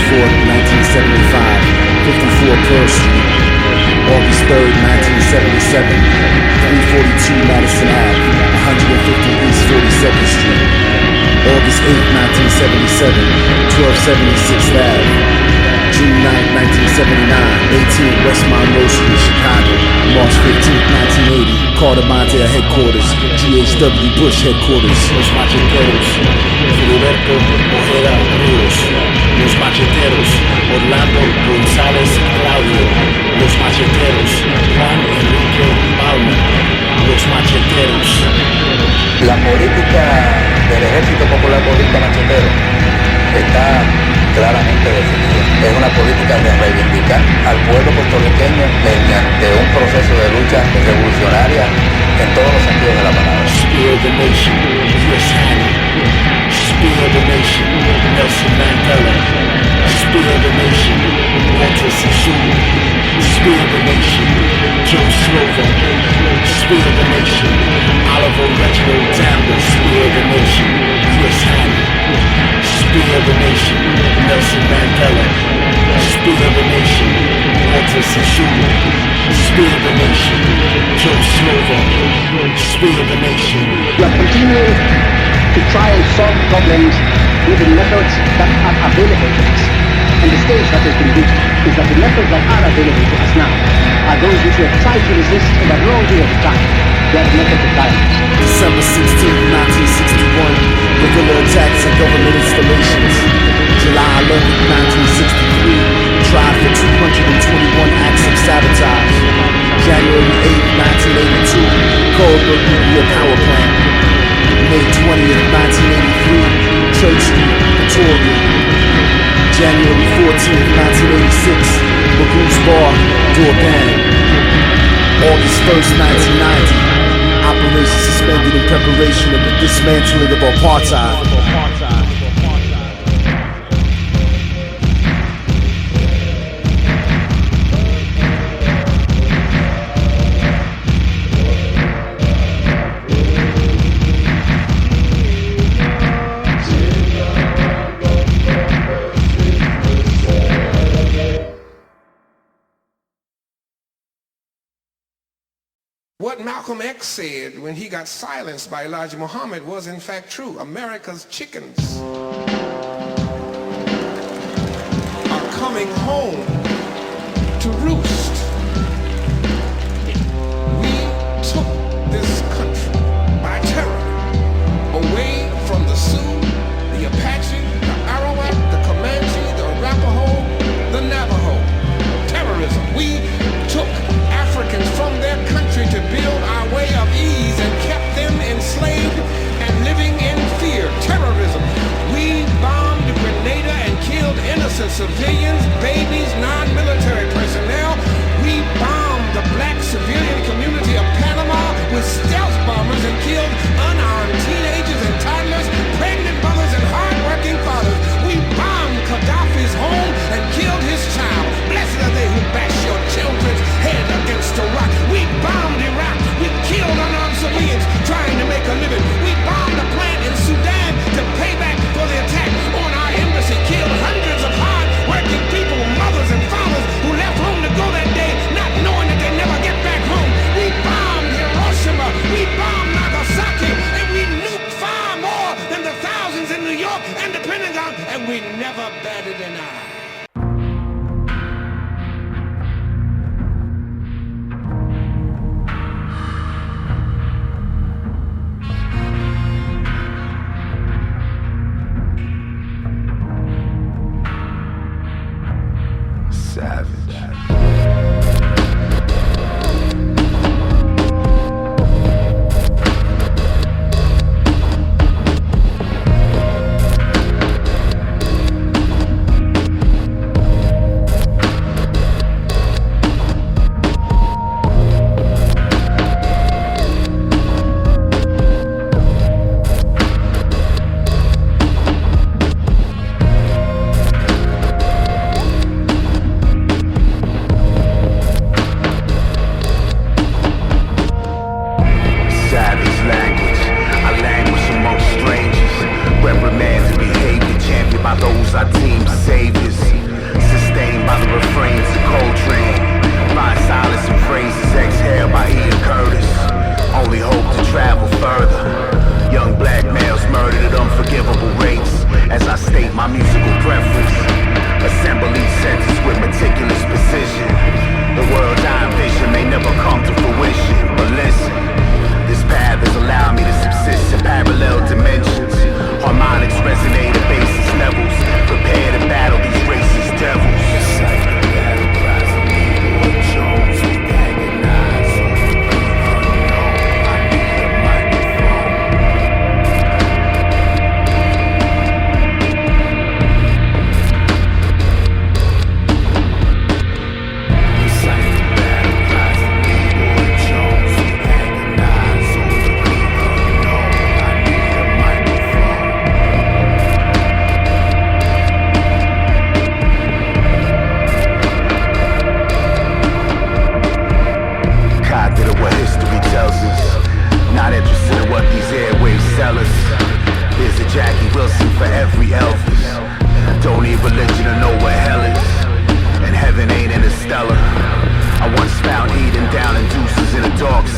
4th, 1975, 54 Pearl Street. August 3rd, 1977, 342 Madison Ave, 150 East 42nd Street. August 8th, 1977, 1276th Ave. June 9th, 1979, 18 West Monroe Street, Chicago. March 15th, 1980, Carter Mondale Headquarters, GHW Bush Headquarters. Los Macheteros, Filiberto Ojeda Ríos. Los Macheteros, Orlando González Claudio. Los Macheteros, Juan Enrique Palma. Los Macheteros. La política del Ejército Popular Bolivariano Machetero está claramente definida. Es una política de reivindicar al pueblo puertorriqueño mediante un proceso de lucha revolucionaria en todos los sentidos de la palabra. Spear the nation, U.S. Haney. Spear the nation, Nelson Mandela. Spear the nation, Walter Sisulu. Spear the nation, Joe Slovo. Spear the nation, Oliver Reginald Tambo. Spear the nation, U.S. Haney. Spear the nation, Nelson Mandela. Spear the nation, Walter Sisulu. Spear the nation, Joe Slovo. Spear the nation. We are continuing to try and solve problems with the methods that are available to us. And the stage that has been reached is that the methods that are available to us now are those which we have tried to resist in a long period of time. They are the methods of violence. December 16th, 1961, guerrilla attacks on government installations. July 11th, 1963, tried for 221 acts of sabotage. January 8th, 1982, Coldbrook Nuclear Power Plant. May 20th, 1983, Church Street, Pretoria. January 14th, 1986, Magoo's Bar, Durban. August 1st, 1990, operation suspended in preparation of the dismantling of apartheid. What Malcolm X said when he got silenced by Elijah Muhammad was in fact true. America's chickens are coming home to roost. We took this country by terror away from the Sioux, the Apache, the Arawak, the Comanche, the Arapaho, the Navajo. Terrorism. We took Africans from their country to build our way of ease and kept them enslaved and living in fear. Terrorism. We bombed Grenada and killed innocent civilians, babies, non-military personnel,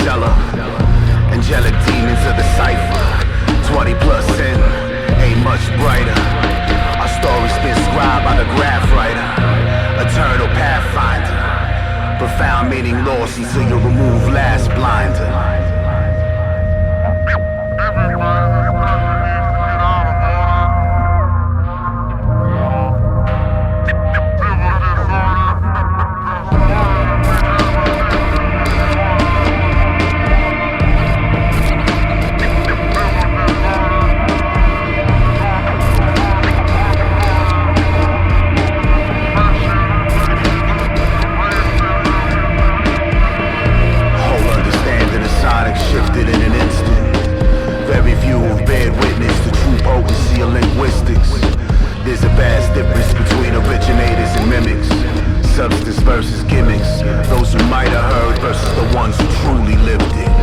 seller. Angelic demons of the cipher. 20 plus in, ain't much brighter. Our story's been scribed by the graph writer. Eternal pathfinder. Profound meaning lost until you remove last blinder. Shifted in an instant. Very few have bared witness to true potency of linguistics. There's a vast difference between originators and mimics. Substance versus gimmicks. Those who might have heard versus the ones who truly lived it.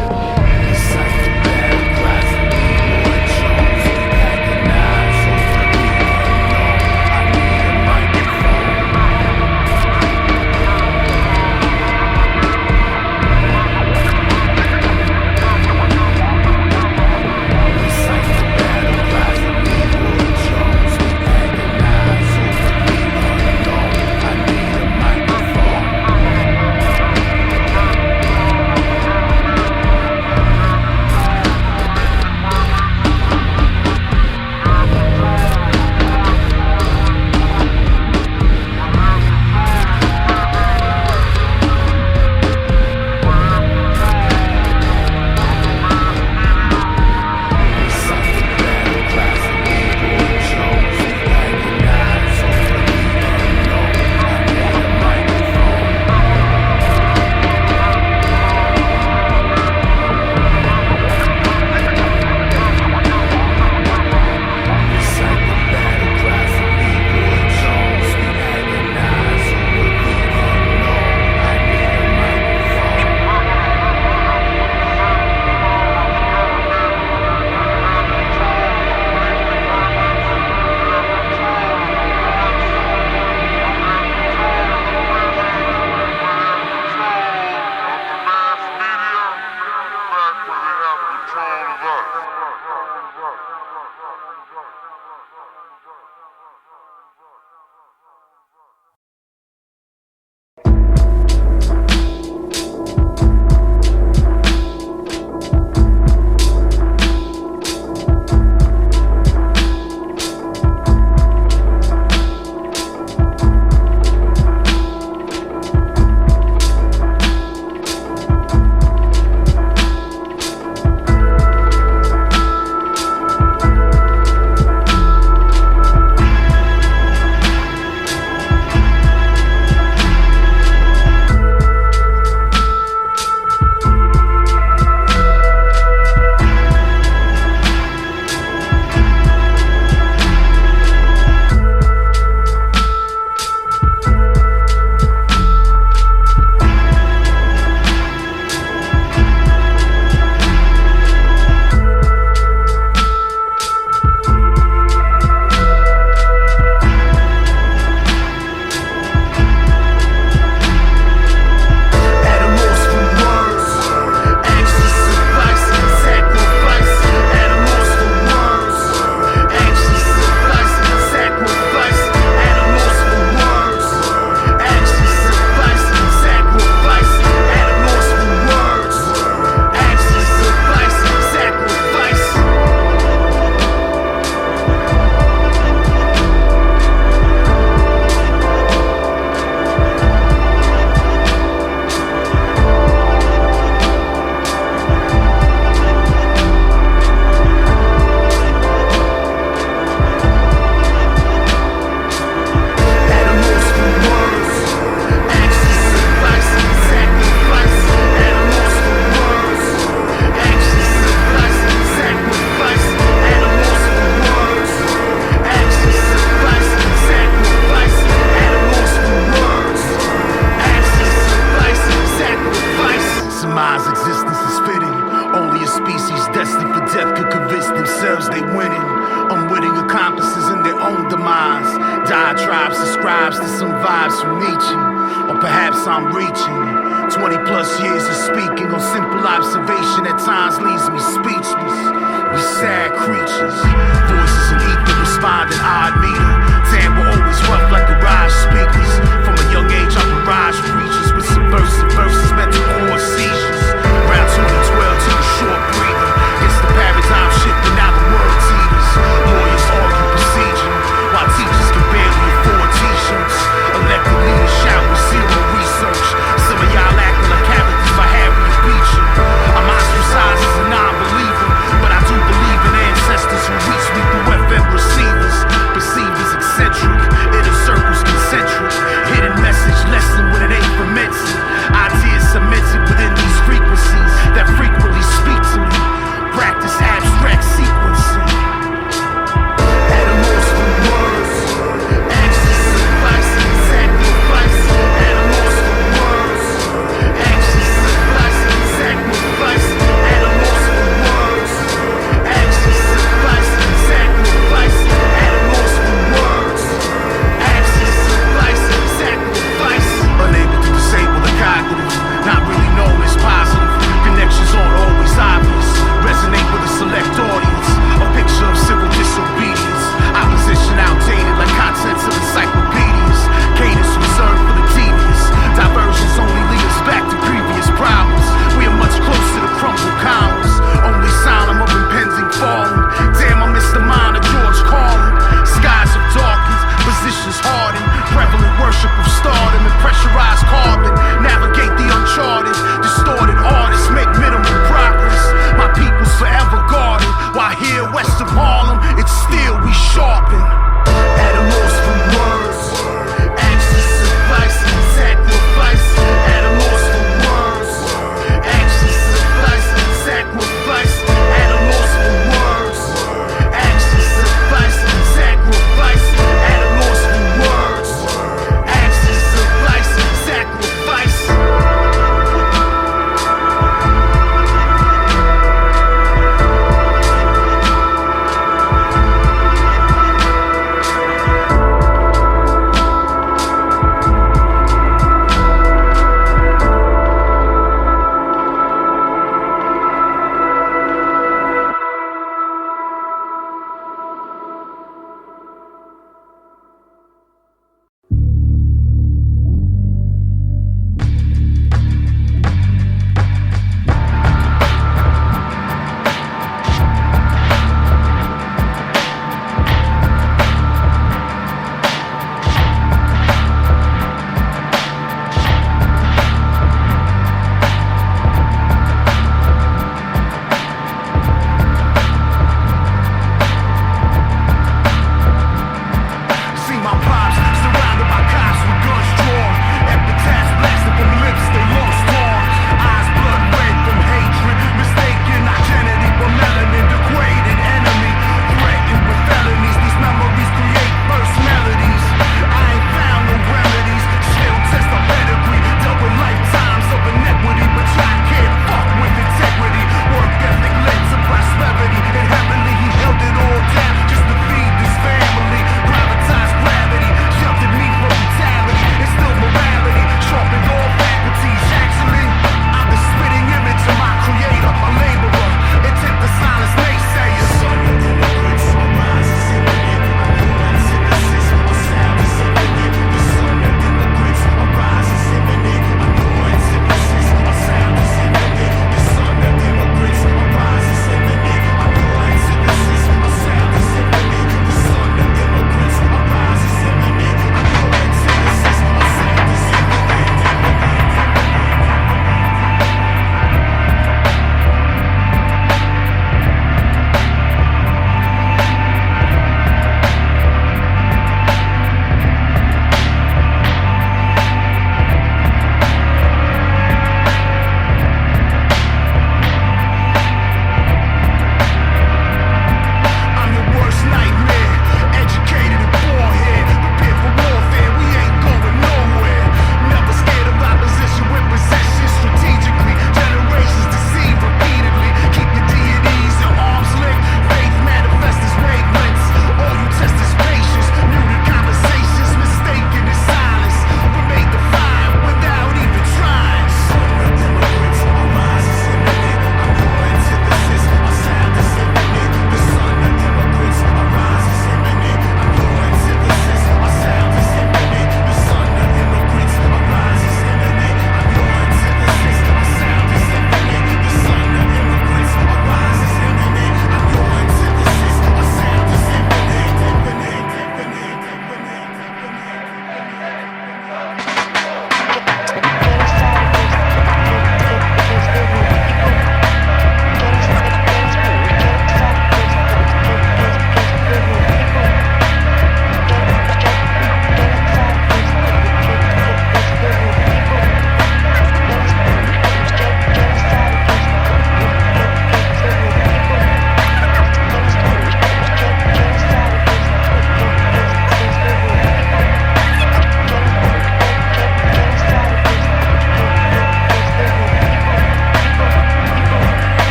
diatribes ascribes to some vibes from Nietzsche, or perhaps I'm reaching 20 plus years of speaking on simple observations.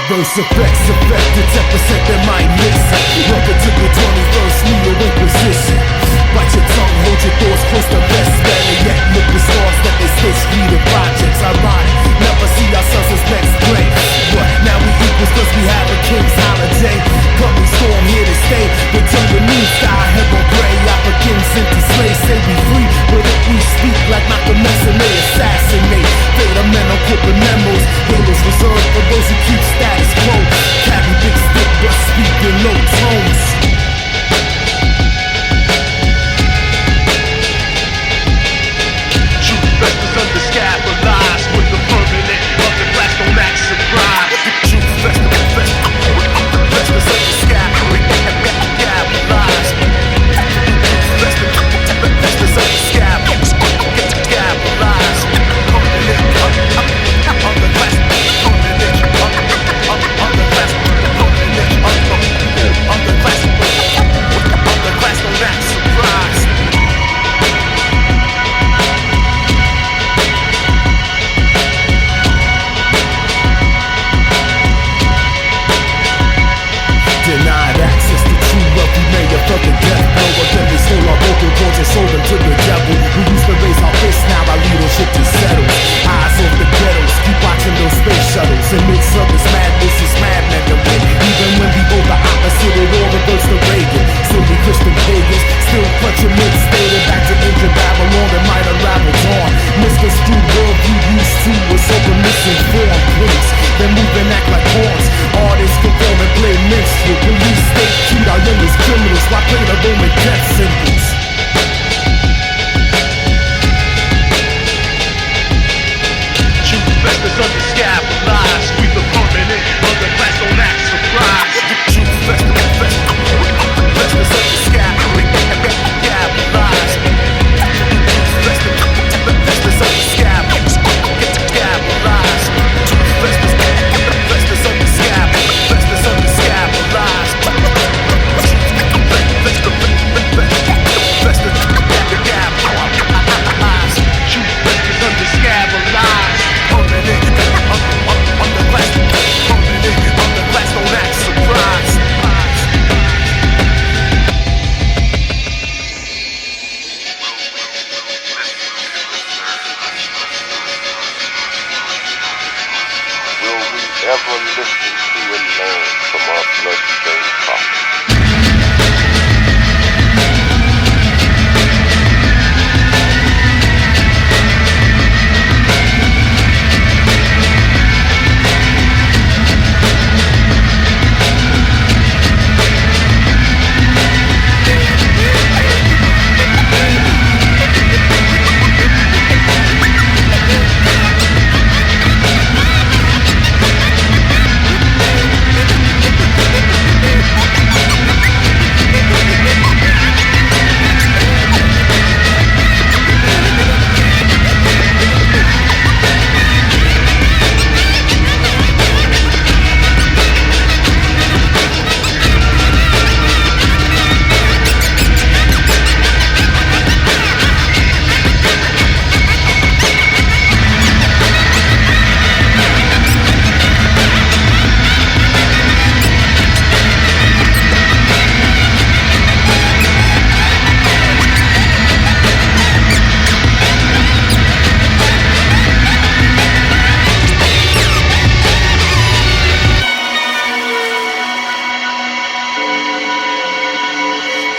Verse effects affect the 10% that might listen. Welcome to the 21st Neo Inquisition. Bite your tongue, hold your thoughts close to best man, and yet look with stars that they stay reading projects. Ironic, never see ourselves as next grade. What? Now we equals cause we have a king's holiday. Coming storm here to stay. The jungle new style, heaven gray. Africans into slaves, say we free. But if we speak like Malcolm X and they assassinate. Data men on corporate memos. Halos reserved for those who keep status quo. Carry big stick but speak in low tones. Under scandalized with the permanent underclass don't act surprised. Truth festival, festers under scandalized. Festers under scandalized. Underclass don't act surprised. Denied access to true wealth, we may have felt the death blow, but then they stole our vocal cords and sold them to the devil. We used to raise our fists, now our leadership just settles. Eyes off the ghettos, keep watching those space shuttles. And midst of this madness is madmen to win. Even when we vote the opposite, it all reverts to Reagan. Silly Christian pagans, still clutching mid-stated back to ancient Babylon that might unravel on. Misconstrued worldview used to was over misinformed please. Then move and act like horns. Artists conform and play minstrel. Police state treat our youngest criminals while play the Roman death symbols. Truth festers under scandalized. We the permanent underclass don't act surprised. Truth festers under scandalized. Festers under scandalized. Ever listen to and learn from our bloodstained prophets?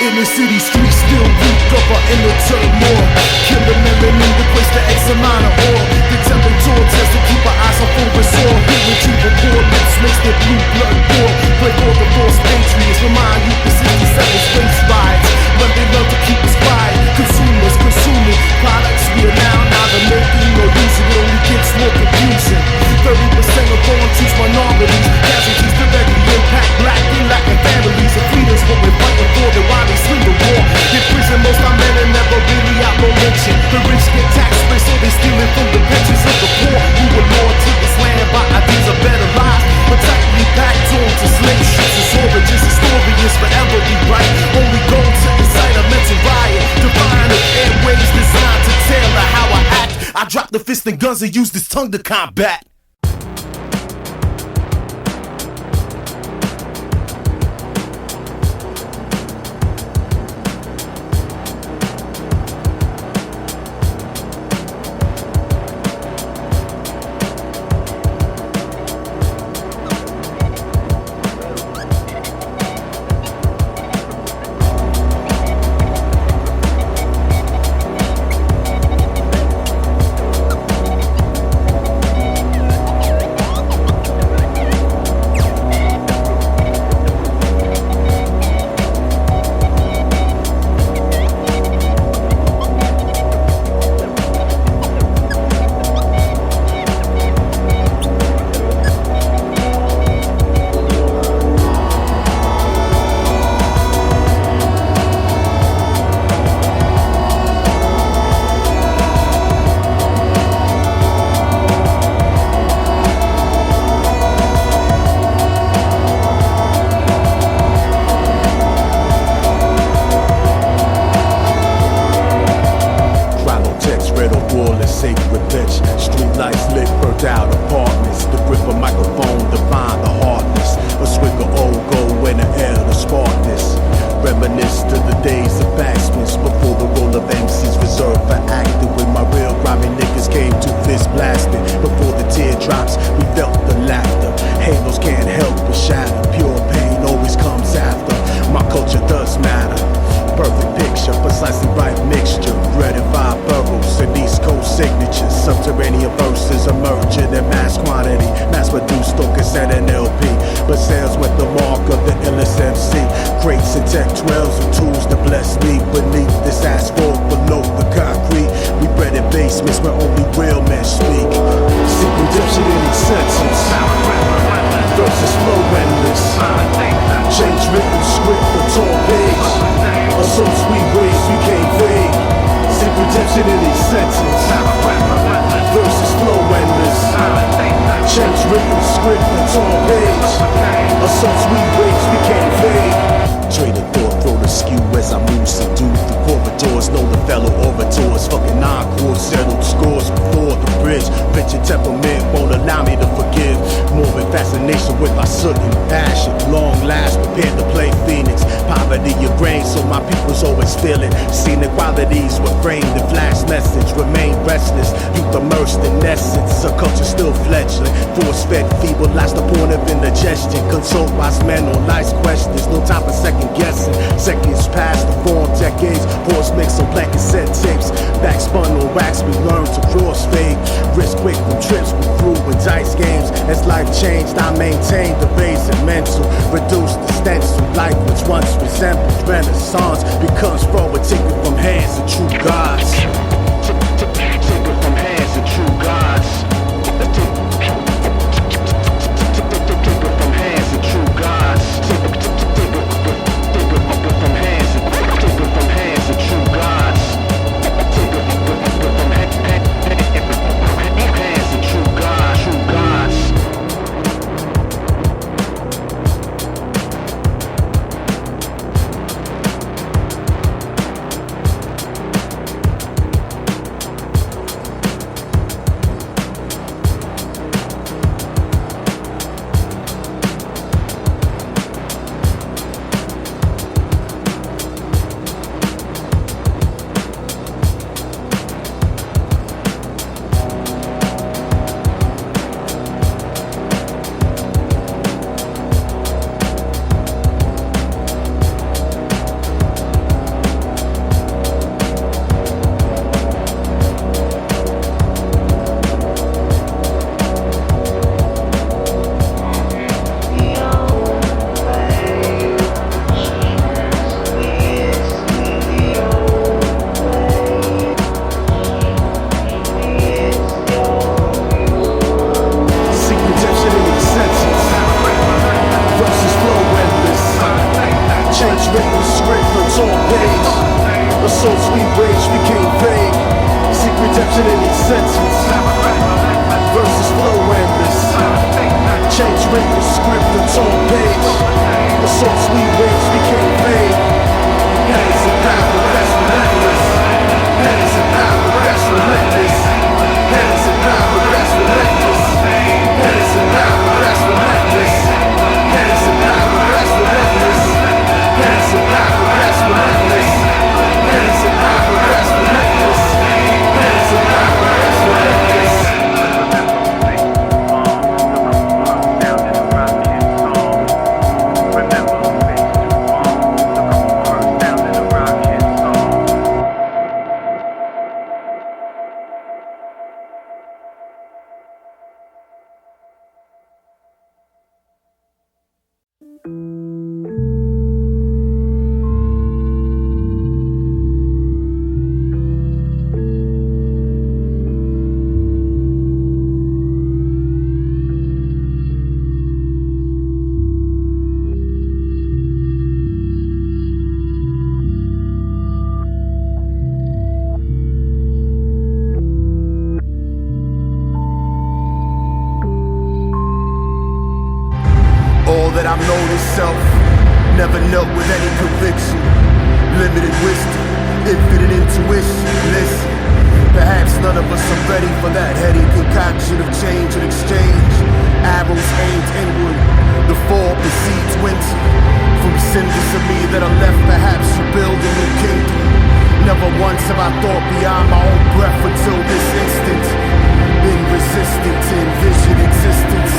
In the city streets still weak up or in the turmoil. Killing melanin replace the X amount of oil. The temperature test to keep our eyes on full resort. Hearing truth for poor lips makes the blue blood boil. Break all the false patriots, remind you the 67 space rides. When they love to keep us quiet, consumers consuming products we are now neither making or using. It only gets more confusion. 30% of foreign choose minorities. Casualties directly impact black and Latin families. And freedom's what we're fighting for, then why they swing the war. In prison, most our men are never really out no lynching. The rich get tax free, so they stealing from the pensions of the poor. Who were Lord to this land by ideas of better lives, but tightly packed on to slave ships and storages. The story is forever rewrite. Only goal to incite a mental riot. Define of airways designed to tailor how I act. I drop the fist and guns and use this tongue to combat. picture, precisely right mixture. Red and five boroughs and East Coast signatures. Subterranean verses emerging in mass quantity. Mass produced or cassette and LP, but sales with the mark of the illest MC. Crates and tech 12s and tools to bless me. Beneath this asphalt, below the concrete, we bred in basements where only real men speak. Seek redemption in these senses. Verses flow endless. Change written script on tall page. Assaults we raised became vague. Seek redemption in these senses. Verses flow endless. Change written script on tall page. Assaults we raised became vague. Train of thought, roll askew as I move subdued through corridors. Know the fellow orators, fucking encore, settled scores before the bridge. Venture temperament won't allow me to forgive. More than fascination with my soot and passion. Long last, prepared to play Phoenix. Poverty your grain, so my people's always feeling. Scenic qualities were framed in flash message. Remain restless, youth immersed in essence. A culture still fledgling, force-fed, feeble, last the point of indigestion. Consult wise men on life's questions. No time for second guessing. Seconds past the form, decades. Pause mix on blank cassette tapes. Backspun on wax, we learn to crossfade. Risk quick from trips we threw in dice games. As life changed, I maintained the base and mental. Reduced the stencil. Life which once resembled renaissance becomes forward, taken from hands of true gods. Taken from hands of true gods. Taken from hands of true gods. All that I've known is self, never knelt with any conviction. Limited wisdom, infinite intuition. Listen, perhaps none of us are ready for that heady concoction of change and exchange. Arrows aimed inward, the fall precedes winter. From cinders of me that are left, perhaps you build a new kingdom. Never once have I thought beyond my own breath until this instant. been resistant to envision existence.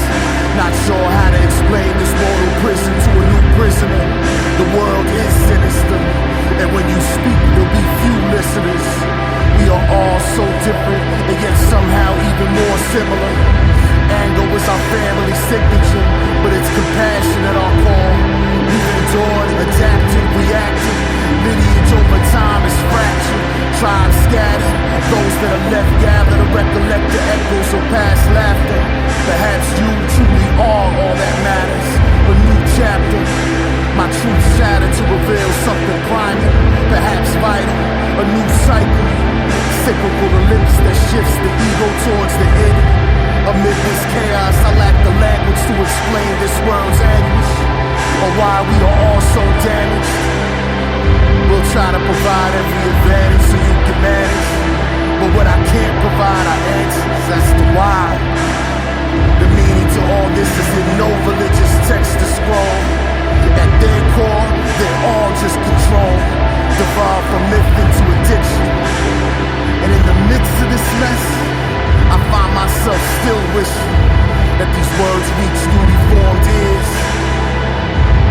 Not sure how to explain this mortal prison to a new prisoner. The world is sinister, and when you speak, there'll be few listeners. We are all so different, and yet somehow even more similar. Anger was our family signature, but it's compassion at our core. We've endured, adapted, reacted. Lineage over time is fractured. Tribes scattered. Those that are left gather to recollect the echoes of past laughter. Perhaps you truly are all that matters. A new chapter. My truth shattered to reveal something primal, perhaps vital. A new cycle. Cyclical ellipse that shifts the ego towards the id. Amid this chaos, I lack the language to explain this world's anguish, or why we are all so damaged. We'll try to provide every advantage so you can manage, but what I can't provide are answers as to why. The meaning to all this is in no religious text to scroll. At their core, they're all just control, devolved from myth into addiction. And in the midst of this mess, I find myself still wishing that these words reach newly formed ears.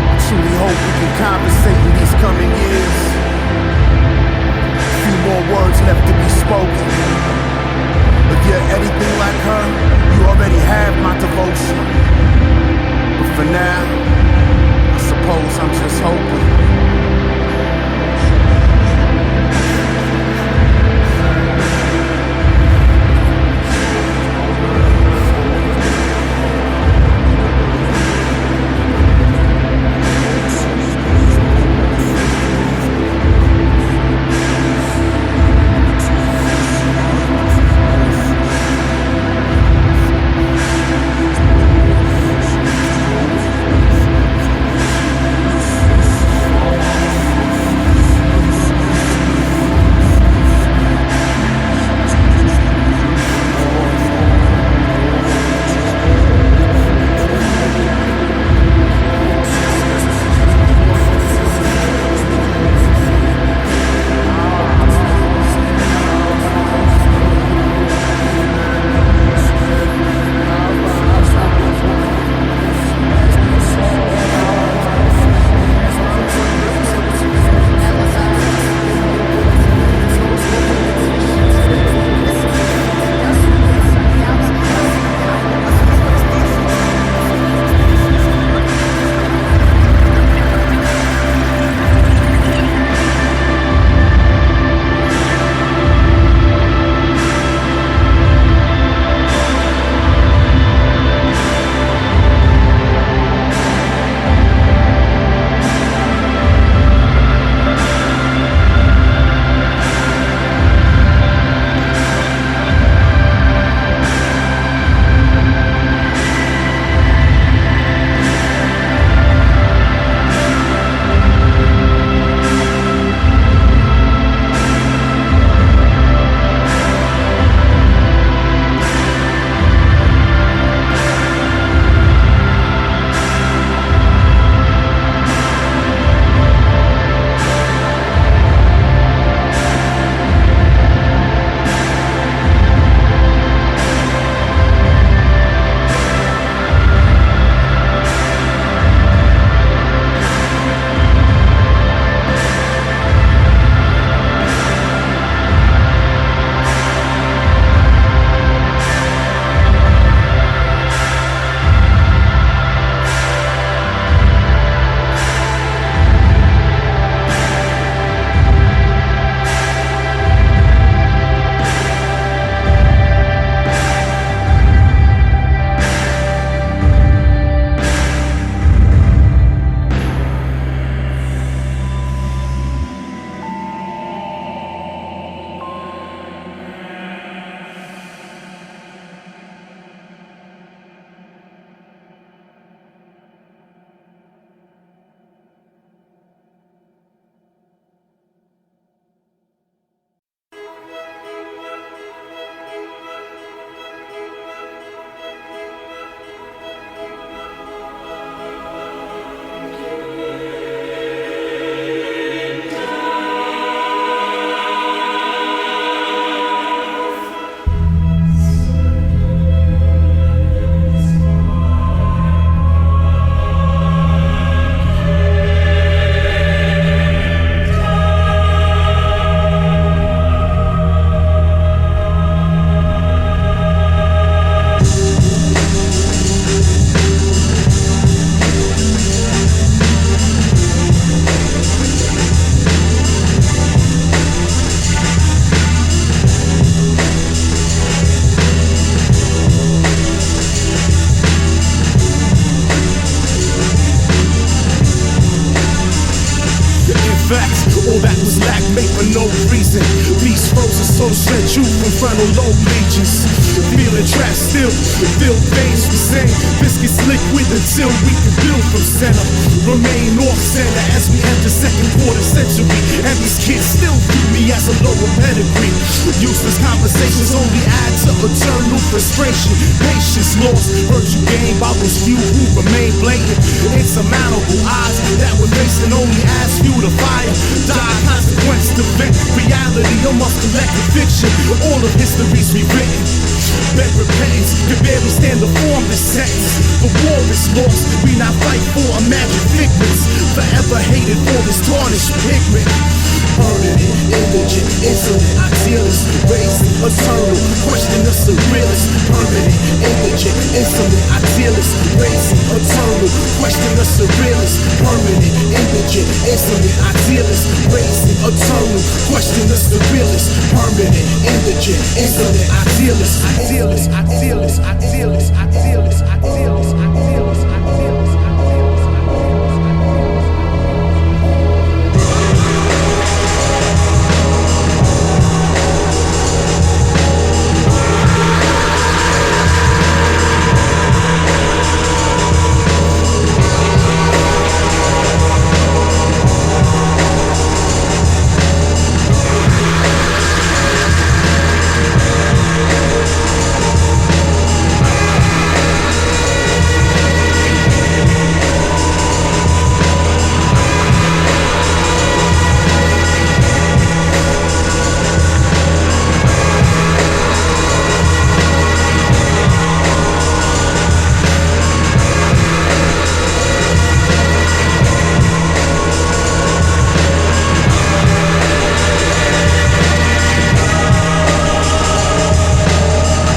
I truly hope we can conversate in these coming years. A few more words left to be spoken. If you're anything like her, you already have my devotion. But for now, I suppose I'm just hoping. still. Fill veins from same biscuits liquid until we can build from center. Remain off center as we enter second quarter century. And these kids still view me as a lower pedigree. Useless conversations only add to eternal frustration. Patience lost, virtue gained by those few who remain blatant. Insurmountable odds that we're facing only adds fuel to fire. Die consequence to vent reality amongst collective fiction. All of history's rewritten. Beg repentance can barely stand to form this sentence. The war is lost, we not fight for imagined figments. Forever hated for this tarnished pigment. Permanent, indigent, insolent, idealist, race, eternal, question the surrealist. Permanent, indigent, insolent, idealist, race, eternal, question the surrealist. Permanent, indigent, insolent, idealist, race, eternal, question the surrealist. Permanent, indigent, insolent, idealist, idealist, idealist, idealist, idealist, idealist, idealist, idealist, idealist.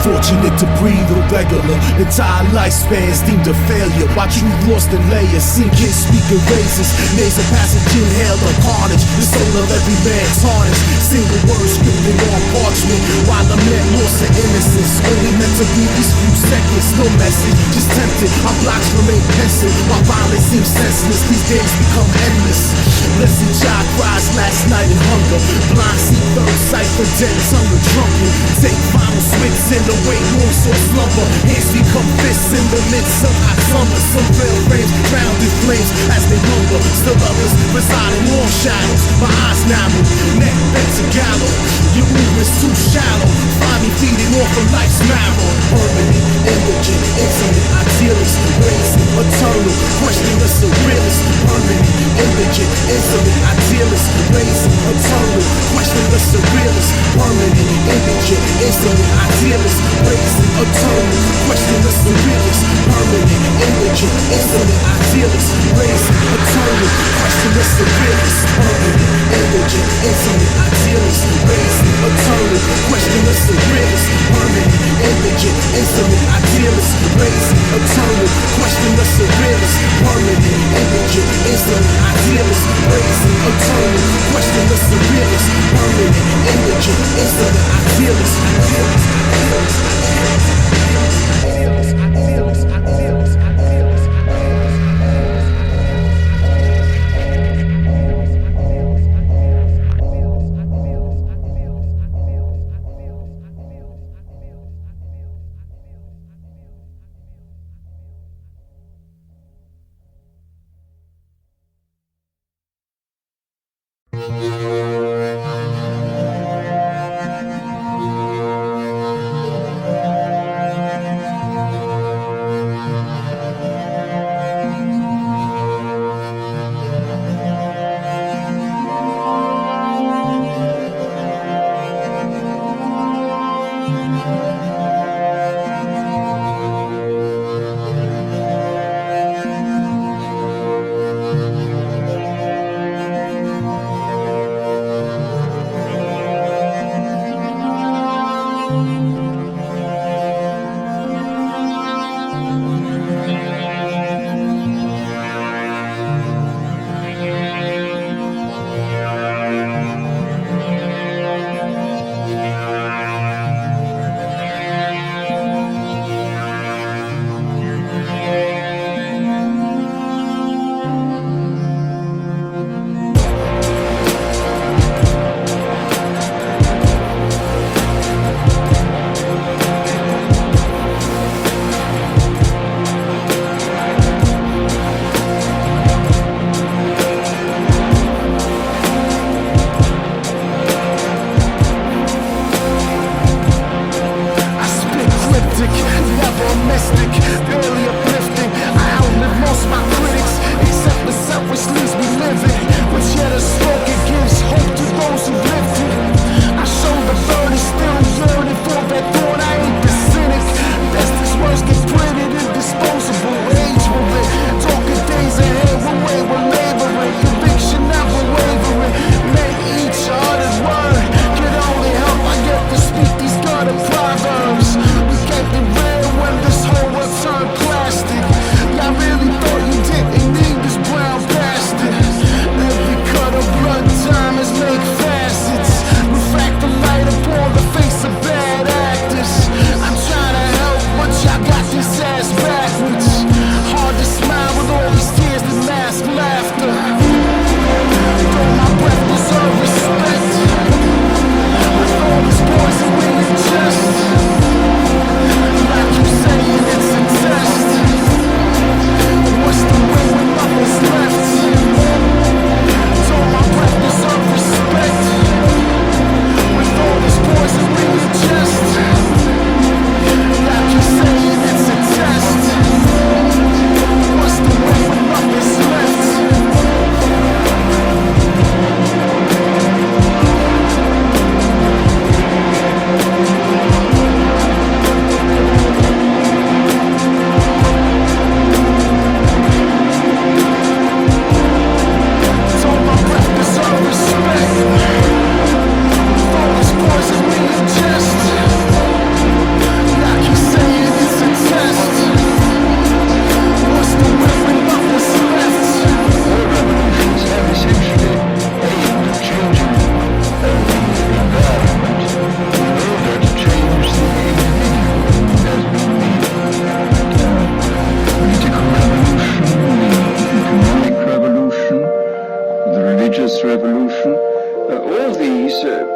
Fortunate to breathe a regular, entire lifespans deemed a failure. By truth lost in layers, sinking speaking razors, nasal passage inhaled on carnage. The soul of every man tarnished, single words scripted on parchment. While a man lost in innocence, only meant to be these few seconds. No message, just tempted. Our blocks remain pensive, while violence seems senseless. These days become endless. Blessed child cries last night in hunger. Blind see third sight for dead tongue and drunken. Take final swings in the way moves or slumber. Hands become fists in the midst of hot summer. Some frail frames drowned in flames as they hunger. Still others reside in warm shadows. My eyes narrow, neck bent to gallows. Your movement's too shallow. Find me feeding off of life's marrow. Permanent, indigent, insolent, idealist, race, eternal, question the surrealist. Permanent, indigent, insolent, idealist, race, eternal, question the surrealist. Permanent, indigent, insolent, idealist, race, eternal, question the surrealist. Permanent, indigent, insolent, idealist, race, eternal, question the surrealist. Permanent, indigent, insolent, idealist, race, eternal, question the surrealist. Permanent, indigent, insolent, idealist, race, eternal, question the surrealist. Permanent, indigent, insolent, idealist, race, eternal, question the surrealist. Permanent, indigent, insolent, idealist, idealist, idealist, idealist, idealist, idealist, idealist, idealist.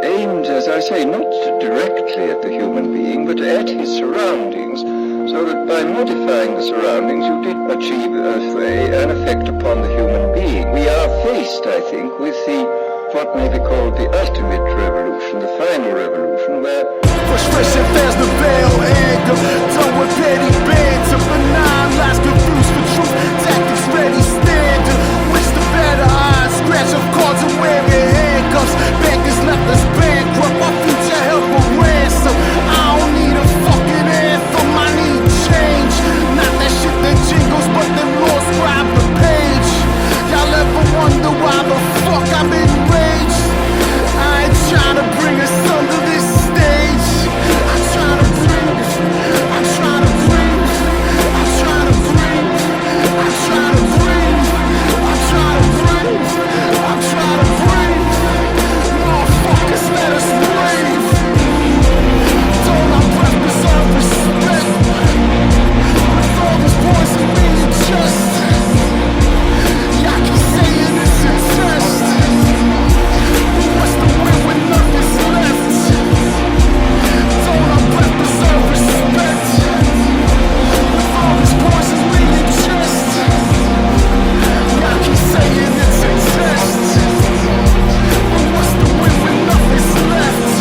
aimed, as I say, not directly at the human being, but at his surroundings, so that by modifying the surroundings you did achieve an effect upon the human being. We are faced, I think, with what may be called the ultimate revolution, the final revolution, where frustration fans the veil, anger, done with petty bands of benign lies, confused for truth, tactics ready, standard, which the better eyes, scratch of cards and wearing handcuffs, bankers left us bankrupt, my future held for ransom, I don't need a fucking anthem, I need change, not that shit that jingles, but them laws scribe the page, y'all ever wonder why the fuck I'm enraged, I ain't trying to bring us under this stage, I'm trying to breathe, I'm trying to breathe, I'm trying to breathe, I'm trying to breathe, I'm trying to breathe, I'm trying to breathe, motherfuckers let us breathe, don't our breath deserve respect, with all these boys and me in chest, y'all keep saying it's a test, what's the win when nothing's left? Don't our breath deserve respect? With all these poison in your chest, y'all keep saying it's a test. But what's the win when nothing's left?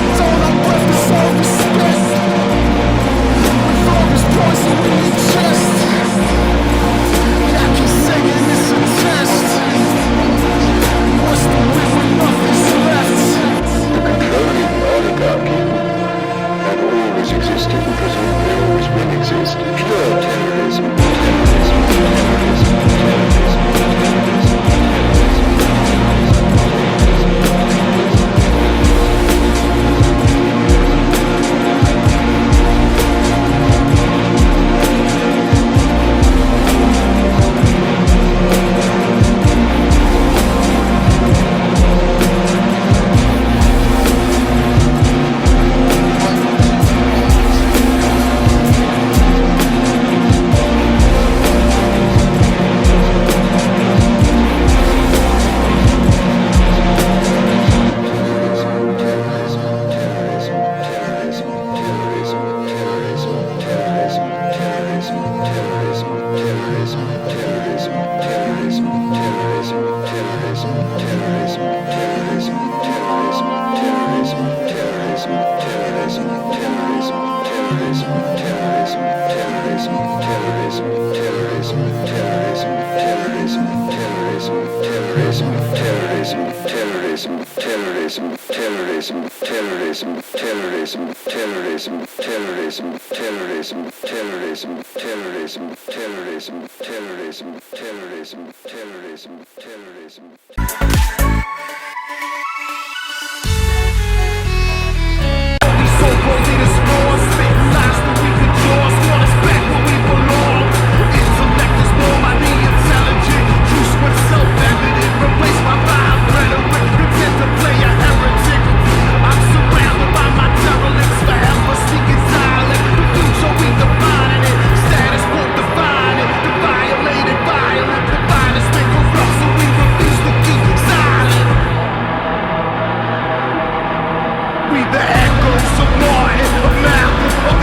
Don't our breath deserve respect? With all this poison in your chest, y'all keep saying it's a test. What's the win when nothing's left? the controlling oligarchy have always existed and presumably always will exist. Pure terrorism, terrorism, terrorism, terrorism, terrorism, We the echoes of Martin, of Malcolm, of